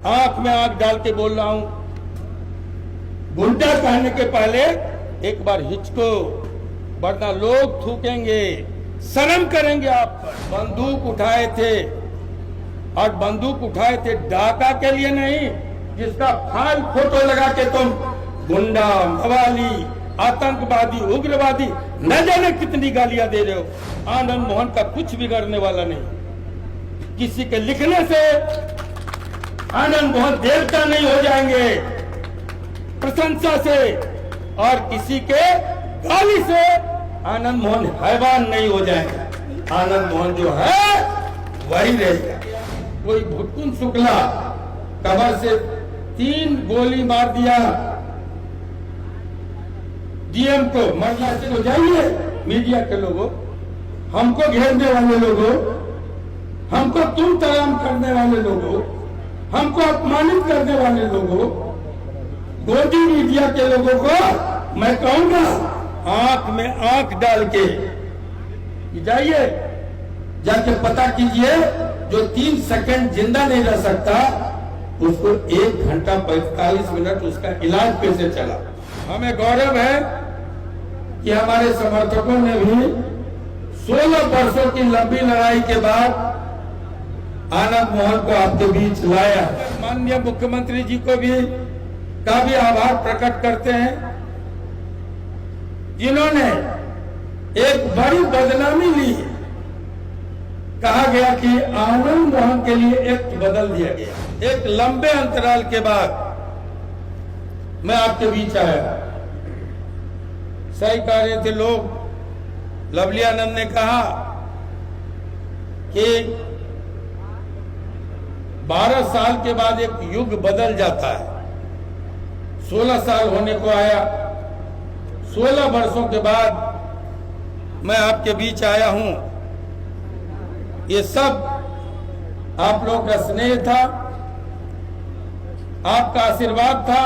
आंख में आंख डाल के बोल रहा हूं, गुंडा कहने के पहले एक बार हिचको, वरना लोग थूकेंगे, शर्म करेंगे आप पर। बंदूक उठाए थे और बंदूक उठाए थे डाका के लिए नहीं, जिसका फाइल फोटो लगा के तुम गुंडा, मवाली, आतंकवादी, उग्रवादी न जाने कितनी गालियां दे रहे हो। आनंद मोहन का कुछ बिगड़ने वाला नहीं। किसी के लिखने से आनंद मोहन देवता नहीं हो जाएंगे, प्रशंसा से, और किसी के गाली से आनंद मोहन हैवान नहीं हो जाएंगे। आनंद मोहन जो है वही रहेगा। कोई भुटकुन शुक्ला कमर से 3 गोली मार दिया डीएम को, मरना से हो जाइए। मीडिया के लोगों, हमको घेरने वाले लोगों, हमको तुम तराम करने वाले लोगों, हमको अपमानित करने वाले लोगों, गोदी मीडिया के लोगों को मैं कहूंगा आंख में आंख डाल के जाइए, जाके पता कीजिए। जो 3 सेकंड जिंदा नहीं रह सकता, उसको 1 घंटा 45 मिनट उसका इलाज कैसे चला। हमें गौरव है कि हमारे समर्थकों ने भी 16 वर्षों की लंबी लड़ाई के बाद आनंद मोहन को आपके बीच लाया। माननीय मुख्यमंत्री जी को भी का भी आभार प्रकट करते हैं, जिन्होंने एक बड़ी बदनामी ली। कहा गया कि आनंद मोहन के लिए एक्ट बदल दिया गया। एक लंबे अंतराल के बाद मैं आपके बीच आया। सही कह रहे थे लोग। लवली आनंद ने कहा कि 12 साल के बाद एक युग बदल जाता है। 16 साल होने को आया, 16 वर्षों के बाद मैं आपके बीच आया हूं। ये सब आप लोग का स्नेह था, आपका आशीर्वाद था,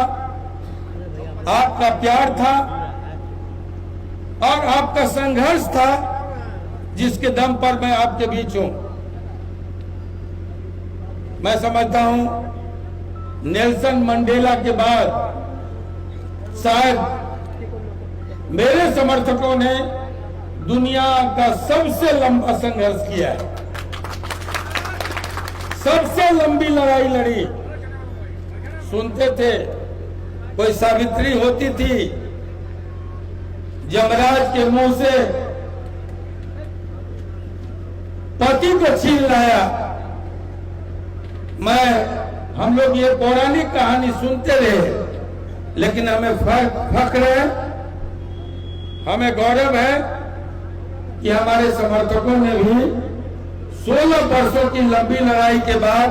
आपका प्यार था और आपका संघर्ष था, जिसके दम पर मैं आपके बीच हूं। मैं समझता हूं नेल्सन मंडेला के बाद शायद मेरे समर्थकों ने दुनिया का सबसे लंबा संघर्ष किया है, सबसे लंबी लड़ाई लड़ी। सुनते थे कोई सावित्री होती थी, यमराज के मुंह से पति को छीन लाया। हम लोग ये पौराणिक कहानी सुनते रहे, लेकिन हमें फख्र है, हमें गौरव है कि हमारे समर्थकों ने भी 16 वर्षों की लंबी लड़ाई के बाद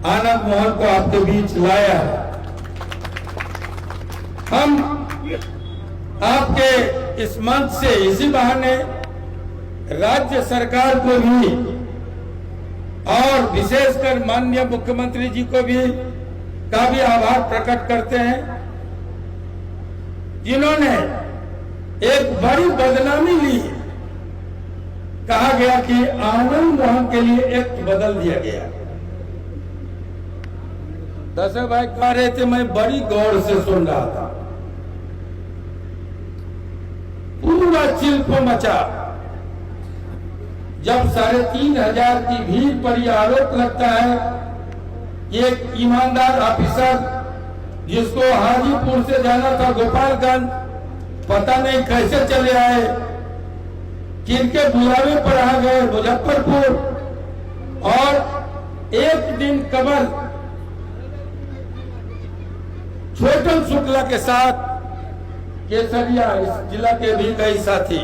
आनंद मोहन को आपके बीच लाया। हम आपके इस मंच से इसी बहाने राज्य सरकार को भी और विशेषकर माननीय मुख्यमंत्री जी को भी का भी आभार प्रकट करते हैं, जिन्होंने एक बड़ी बदनामी ली। कहा गया कि आनंद मोहन के लिए एक्ट बदल दिया गया। दशरथ भाई कह रहे थे, मैं बड़ी गौर से सुन रहा था। पूरा चिल्प मचा जब 3,500 की भीड़ पर यह आरोप लगता है कि एक ईमानदार ऑफिसर जिसको हाजीपुर से जाना था गोपालगंज, पता नहीं कैसे चले आए, किनके बुलावे पर आ गए मुजफ्फरपुर, और एक दिन कमल छोटन शुक्ला के साथ केसरिया इस जिला के भी कई साथी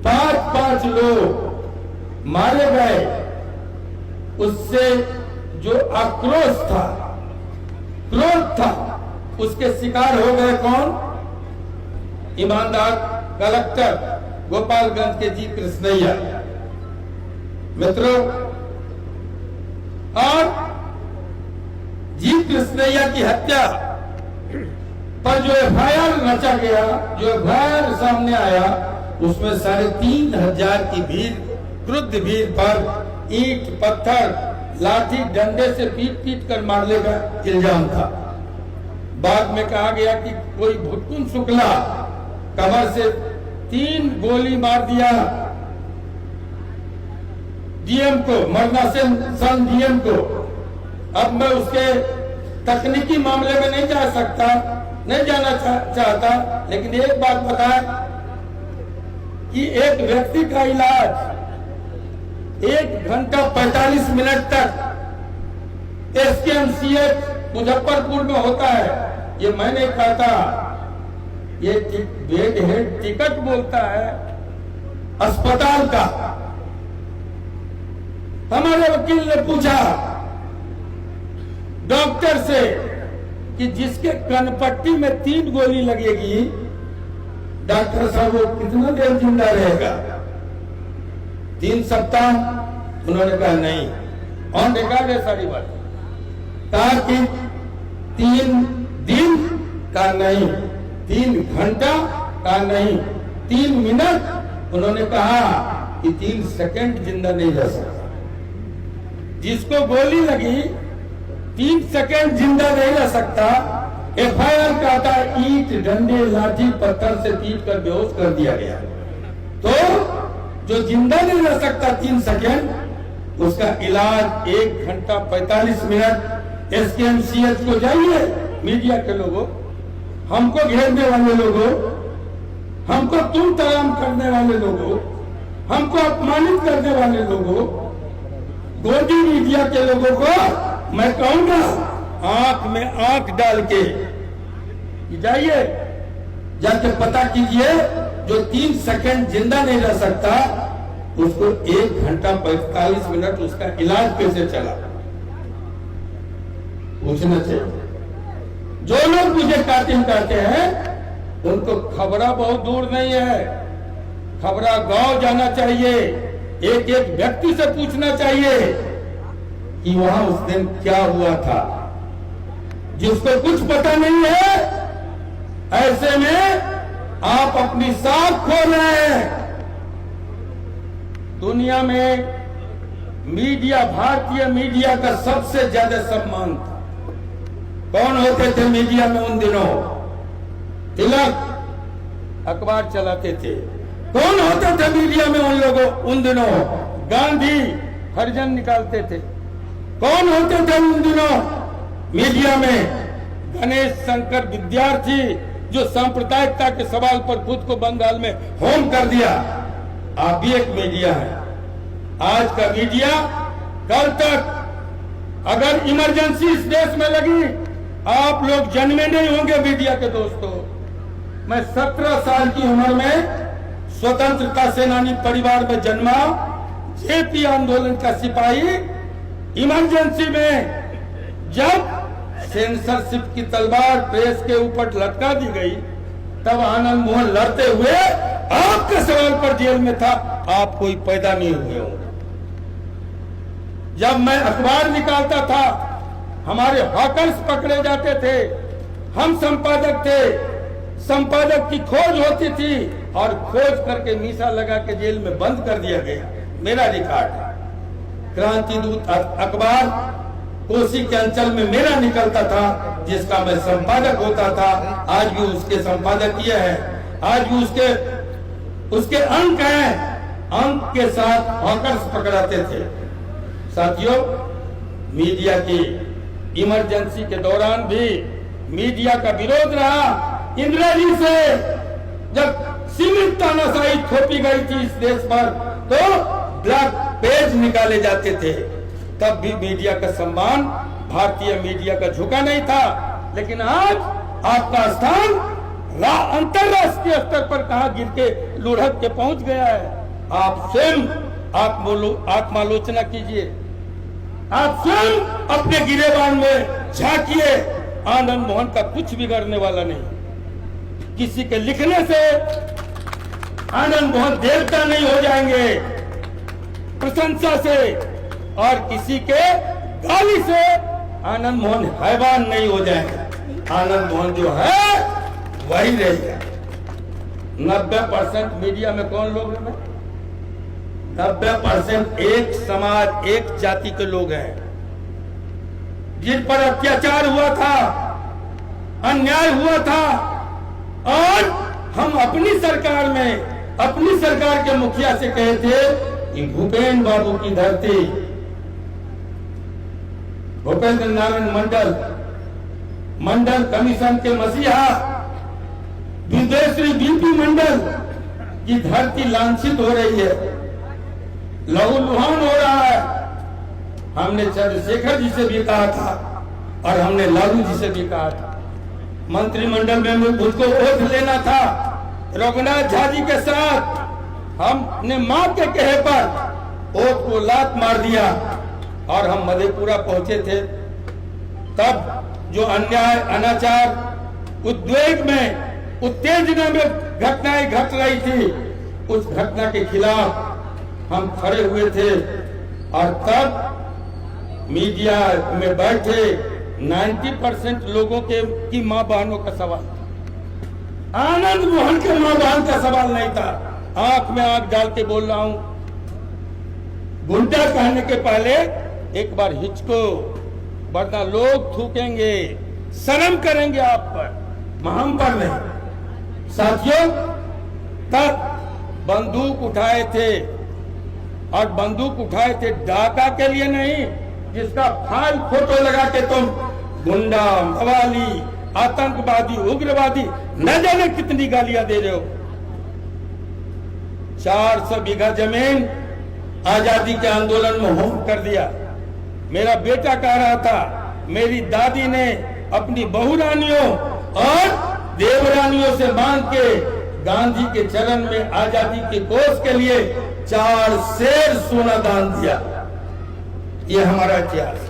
5 लोग मारे गए। उससे जो आक्रोश था, क्रोध था, उसके शिकार हो गए कौन? ईमानदार कलेक्टर गोपालगंज के जी कृष्णैया। मित्रों, और जी कृष्णैया की हत्या पर जो एफआईआर रचा गया, जो एफआईआर सामने आया, उसमें 3,500 की भीड़, क्रुद्ध भीड़ पर ईंट पत्थर लाठी डंडे से पीट पीट कर मारने का इल्जाम था। बाद में कहा गया कि कोई भुटकुन शुक्ला कमर से 3 गोली मार दिया डीएम को, मरनासन डीएम को। अब मैं उसके तकनीकी मामले में नहीं जाना चाहता, लेकिन एक बात बताएं कि एक व्यक्ति का इलाज 1 घंटा 45 मिनट तक एसकेएमसीएच मुजफ्फरपुर में होता है। ये मैंने कहा था, ये बेड हेड टिकट बोलता है अस्पताल का। हमारे वकील ने पूछा डॉक्टर से कि जिसके कनपट्टी में 3 गोली लगेगी, डॉक्टर साहब वो कितना देर जिंदा रहेगा? 3 सप्ताह? उन्होंने कहा नहीं, ऑन रिकॉर्ड है सारी बात। कहा कि 3 दिन का नहीं, 3 घंटा का नहीं, 3 मिनट। उन्होंने कहा कि 3 सेकंड जिंदा नहीं रह सकता। जिसको गोली लगी 3 सेकंड जिंदा नहीं रह सकता। एफआईआर का था ईंट डंडे लाठी पत्थर से पीट कर बेहोश कर दिया गया। तो जो जिंदा नहीं रह सकता 3 सेकंड, उसका इलाज 1 घंटा 45 मिनट। एसकेएमसीएच को जाइए, मीडिया के लोगों, हमको घेरने वाले लोगों, हमको तुम तराम करने वाले लोगों, हमको अपमानित करने वाले लोगों, गोदी मीडिया के लोगों को मैं कहूंगा आंख में आंख डाल के जाइए, जाके पता कीजिए जो 3 सेकंड जिंदा नहीं रह सकता, उसको 1 घंटा 45 मिनट उसका इलाज कैसे चला, पूछना चाहिए। जो लोग मुझे कातिल कहते हैं उनको खबरा बहुत दूर नहीं है, खबरा गांव जाना चाहिए, एक एक व्यक्ति से पूछना चाहिए कि वहां उस दिन क्या हुआ था। जिसको कुछ पता नहीं है, ऐसे में आप अपनी साख खो रहे हैं। दुनिया में मीडिया, भारतीय मीडिया का सबसे ज्यादा सम्मान था। कौन होते थे मीडिया में उन दिनों? तिलक अखबार चलाते थे। कौन होते थे मीडिया में उन लोगों उन दिनों? गांधी हरिजन निकालते थे। कौन होते थे उन दिनों मीडिया में? गणेश शंकर विद्यार्थी, जो सांप्रदायिकता के सवाल पर खुद को बंगाल में होम कर दिया। आप भी एक मीडिया है। आज का मीडिया कल तक अगर इमरजेंसी इस देश में लगी, आप लोग जन्मे नहीं होंगे मीडिया के दोस्तों। मैं 17 साल की उम्र में स्वतंत्रता सेनानी परिवार में जन्मा, जेपी आंदोलन का सिपाही। इमरजेंसी में जब सेंसरशिप की तलवार प्रेस के ऊपर लटका दी गई, तब आनंद मोहन लड़ते हुए आपके सवाल पर जेल में था। आप कोई पैदा नहीं हुए होंगे। जब मैं अखबार निकालता था, हमारे हॉकर्स पकड़े जाते थे, हम संपादक थे, संपादक की खोज होती थी और खोज करके मीसा लगा के जेल में बंद कर दिया गया। मेरा रिकॉर्ड है। क्रांति दूत अखबार कोसी के अंचल में मेरा निकलता था, जिसका मैं संपादक होता था। आज भी उसके संपादकीय है, आज भी उसके अंक हैं। अंक के साथ हॉकर्स पकड़ाते थे। साथियों, मीडिया की इमरजेंसी के दौरान भी मीडिया का विरोध रहा। इंदिरा जी से जब सीमित तानाशाही थोपी गई थी इस देश पर, तो ब्लैक पेज निकाले जाते थे। तब भी मीडिया का सम्मान, भारतीय मीडिया का झुका नहीं था। लेकिन आज आपका स्थान अंतरराष्ट्रीय स्तर पर कहां गिर के लुढ़क के पहुंच गया है। आप स्वयं आत्मालोचना कीजिए, आप स्वयं अपने गिरेबान में झांकिए। आनंद मोहन का कुछ बिगड़ने वाला नहीं। किसी के लिखने से आनंद मोहन देवता नहीं हो जाएंगे, प्रशंसा से, और किसी के गाली से आनंद मोहन हैवान नहीं हो जाएंगे। आनंद मोहन जो है वही रहेगा। 90% मीडिया में कौन लोग हैं? 90% एक समाज, एक जाति के लोग हैं। जिन पर अत्याचार हुआ था, अन्याय हुआ था, और हम अपनी सरकार में, अपनी सरकार के मुखिया से कहे थे कि भूपेन्द्र बाबू की धरती, भूपेंद्र नारायण मंडल कमीशन के मसीहा विदेशी बीपी मंडल की धरती लांछित हो रही है, लहूलुहान हो रहा है। हमने चंद्रशेखर जी से भी कहा था और हमने लालू जी से भी कहा था। मंत्रिमंडल में मुझको ओथ लेना था, रघुनाथ झा जी के साथ हमने मां के कहे पर ओथ को लात मार दिया और हम मधेपुरा पहुंचे थे। तब जो अन्याय, अनाचार, उद्वेग में, उत्तेजना में घटनाएं घट रही थी, उस घटना के खिलाफ हम खड़े हुए थे। और तब मीडिया में बैठे 90% लोगों की मां बहनों का सवाल, आनंद मोहन के मां बहन का सवाल नहीं था। आंख में आंख डाल के बोल रहा हूं, गुंडा कहने के पहले एक बार हिचको, वरना लोग थूकेंगे, शर्म करेंगे आप पर, हम पर नहीं। साथियों, तब बंदूक उठाए थे, और बंदूक उठाए थे डाका के लिए नहीं, जिसका फाइल फोटो लगा के तुम गुंडा, मवाली, आतंकवादी, उग्रवादी न जाने कितनी गालियां दे रहे हो। 400 बीघा जमीन आजादी के आंदोलन में होम कर दिया। मेरा बेटा कह रहा था, मेरी दादी ने अपनी बहुरानियों और देवरानियों से मांग के गांधी के चरण में आजादी के कोष के लिए 4 शेर सोना दान दिया। ये हमारा इतिहास।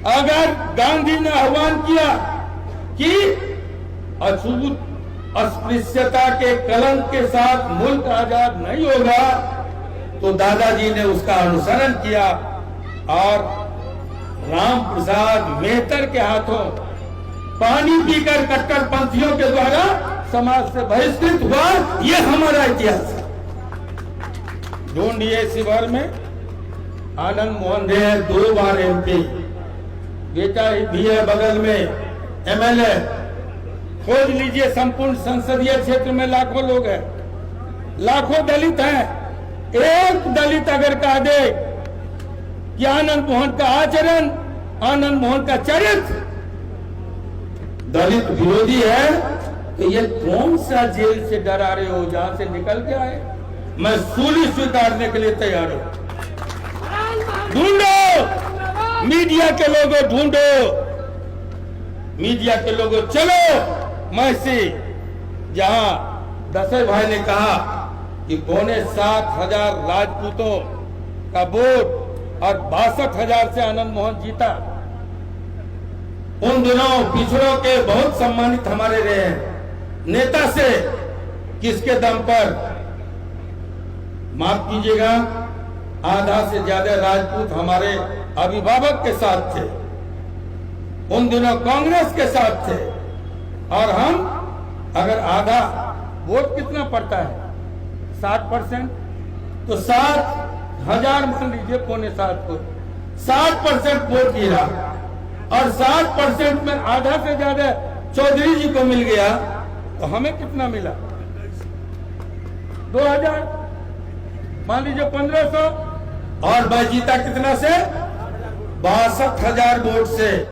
अगर गांधी ने आह्वान किया कि अछूत अस्पृश्यता के कलंक के साथ मुल्क आजाद नहीं होगा, तो दादाजी ने उसका अनुसरण किया और राम प्रसाद मेहतर के हाथों पानी पीकर कट्टरपंथियों के द्वारा समाज से बहिष्कृत हुआ। ये हमारा इतिहास है। ढूंढिए शिवहर में आनंद मोहन रहे 2 बार MP, बेटा भी है बगल में MLA। खोज लीजिए, संपूर्ण संसदीय क्षेत्र में लाखों लोग हैं, लाखों दलित हैं। एक दलित अगर कह दे कि आनंद मोहन का आचरण, आनंद मोहन का चरित्र दलित विरोधी है, तो ये कौन सा जेल से डरा रहे हो जहां से निकल के आए? मैं सूली स्वीकारने के लिए तैयार हूं। ढूंढो, मीडिया के लोगों ढूंढो, मीडिया के लोगों चलो मैसी, जहां दशे भाई ने कहा कि 7,500 राजपूतों का वोट और 62,000 से आनंद मोहन जीता। उन दिनों पिछड़ों के बहुत सम्मानित हमारे रहे हैं नेता से, किसके दम पर? माफ कीजिएगा, आधा से ज्यादा राजपूत हमारे अभिभावक के साथ थे, उन दिनों कांग्रेस के साथ थे। और हम अगर आधा वोट कितना पड़ता है? 60%, तो 7,000 मान लीजिए, 7.25 को 60% वोट गिरा, और 60% में आधा से ज्यादा चौधरी जी को मिल गया, तो हमें कितना मिला? 2,000, मान लीजिए 1,500, और मैं जीता कितना से? 62,000 वोट से।